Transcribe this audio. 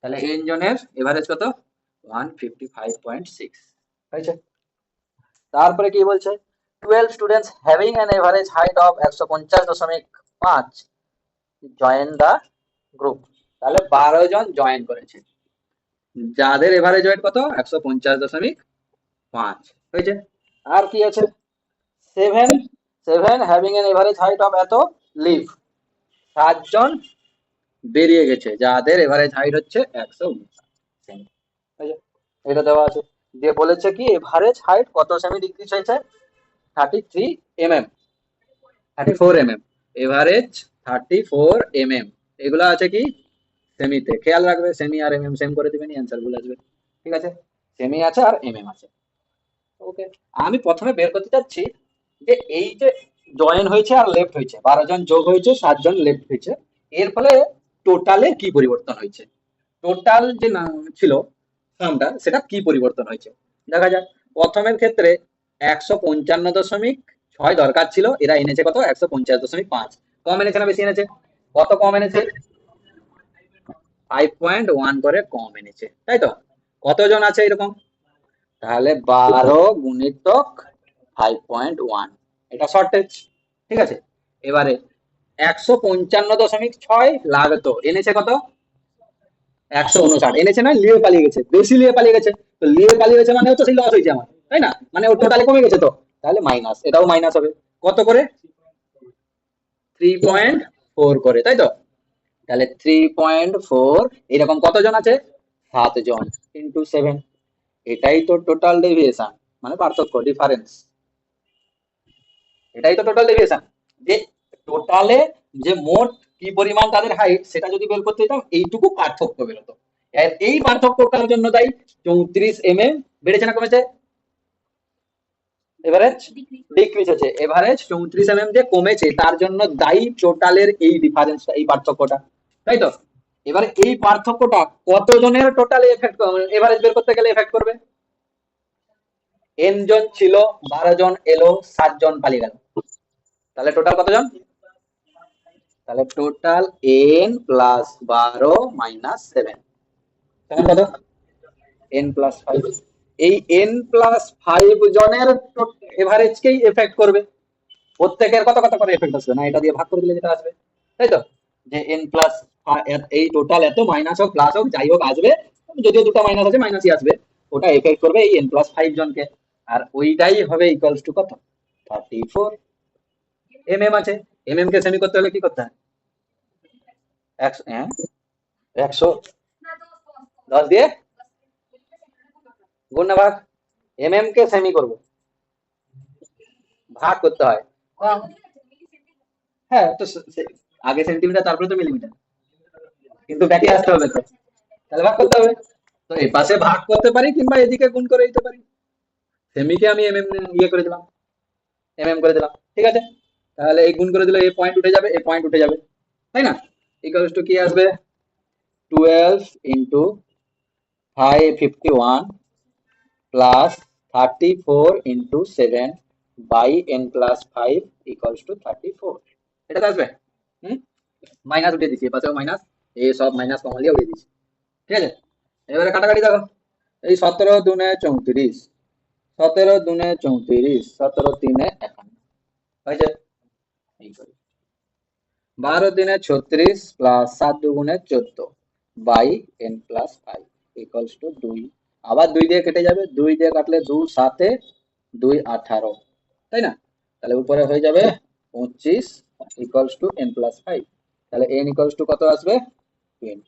তাহলে n জনের average কত 155.6 হয়েছে। তারপরে কি বলছে 12 students having an average height of 150.5 join the group. তাহলে 12 জন জয়েন করেছে, যাদের এভারেজ ওয়েট কত 150.5 হয়েছে। আর কি আছে 7 having an average height of এত লিভ, 7 জন বেরিয়ে গেছে যাদের এভারেজ হাইট হচ্ছে 159 সেমি। এটা দেওয়া আছে, দিয়ে বলেছে কি এভারেজ হাইট কত সেমি ডিক্রিজ হয়েছে 33 mm 34 mm, এভারেজ 34 mm। এগুলো আছে কি সেমিতে, খেয়াল রাখবে সেমি আর এমএম সেম করে দিবেন, অ্যান্সার গুলো আসবে। ঠিক আছে, সেমি আছে আর এমএম আছে। ওকে, আমি প্রথমে বের করতে চাচ্ছি যে এই যে জয়েন হয়েছে আর লেফট হয়েছে, 12 জন যোগ হয়েছে 7 জন লেফট হয়েছে, এর ফলে টোটালে কি পরিবর্তন হয়েছে, টোটাল যে ছিল সামটা সেটা কি পরিবর্তন হয়েছে দেখা যাক। প্রথমের ক্ষেত্রে 155.6 দরকার ছিল, এরা এনেছে কত 150.5। কম এনেছে না বেশি এনেছে, কত কম এনেছে 5.1 করে কম এনেছে, তাই তো। কতজন আছে এরকম, তাহলে 12 গুণিতক 5.1, এটা শর্টেজ। ঠিক আছে, এবারে 155.6 লাগতো, এনেছে কত 159 এনেছে, না লিয়ে পালিয়ে গেছে, বেশি লিয়ে পালিয়ে গেছে, তো লিয়ে পালিয়ে গেছে মানে হচ্ছে সেই লস হয়েছে আমার, তাই না, মানে ওর টোটালে কমে গেছে, তো তাহলে মাইনাস, এটাও মাইনাস হবে কত করে 3.4 করে, তাই তো। তাহলে 3.4 এরকম কতজন আছে 7 জন ইন্টু 7, এটাই তো টোটাল ডেভিয়েশন, মানে পার্থক্য ডিফারেন্স, এটাই তো টোটাল ডেভিয়েশন। যে টোটালে যে মোট কি পরিমাণ তাদের হাইট সেটা যদি বের করতে যেতাম এইটুকু পার্থক্য বেরোতো। এই পার্থক্যটার জন্য দায়ী 34 mm, বেড়েছে না কমেছে, এভারেজ ডিক্রিজ হচ্ছে, এভারেজ 34 mm যে কমেছে তার জন্য দায়ী টোটালের এই ডিফারেন্সটা, এই পার্থক্যটা, তাই তো। এবারে এই পার্থক্যটা কতজনের টোটালে এফেক্ট, এভারেজ বের করতে গেলে এফেক্ট করবে, n জন ছিল 12 জন এলো 7 জন পালিয়ে গেল, তাহলে টোটাল কতজন, তাহলে টোটাল n প্লাস 12 মাইনাস 7 কত n প্লাস 5, এই n প্লাস 5 জনের এভারেজকেই এফেক্ট করবে, প্রত্যেকের কত কত করে এফেক্ট আসবে না, এটা দিয়ে ভাগ করে দিলে যেটা আসবে, তাই তো। যে n প্লাস এই টোটাল এত মাইনাস হোক প্লাস হোক যাই হোক আসবে, যদিও দুটো মাইনাস আছে মাইনাসই আসবে, ওটা এফেক্ট করবে এই n প্লাস 5 জনকে, আর ওইটাই হবে ইকুয়ালস টু কত 34 mm আছে। mm কে সেমি করতে হলে কি করতে হয় 110 দিয়ে গুণ না ভাগ, mm কে সেমি করব, ভাগ করতে হয়। হ্যাঁ তো আগে সেন্টিমিটার তারপরে তো মিলিমিটার, কিন্তু ব্যাকে আসতে হবে তো, তাহলে ভাগ করতে হবে। তো এই পাশে ভাগ করতে পারি কিংবা এদিকে গুণ করে দিতে পারি, সেমিকে আমি এমএম ইয়ে করে দিলাম, এমএম করে দিলাম, ঠিক আছে। তাহলে এই গুণ করে দিলে এই পয়েন্ট উঠে যাবে, এই পয়েন্ট উঠে যাবে, তাই না। ইকুয়ালস টু কি আসবে 12 into 551 plus 34 into 7 by n plus 5 equals to 34, এটা তো আসবে। মাইনাস উঠিয়ে দিচ্ছি, এপাশেও মাইনাস, এই সব মাইনাস কমন দিয়ে উঠিয়ে দিচ্ছি, ঠিক আছে। এবারে কাটাকাটি দেখো, এই 17 দুনে 34, 17 দুনে 34, 17 তিনে 51 হয়েছে, 12 তিনে 36 প্লাস 7 দুগুণে 14 by n plus 5 equals to 2, আবার 2 দিয়ে কেটে যাবে, 2 দিয়ে কাটলে 2 7 2 18, তাই না। তাহলে উপরে হয়ে যাবে 25 ইকুয়ালস টু n প্লাস 5, তাহলে n ইকুয়ালস টু কত আসবে 20।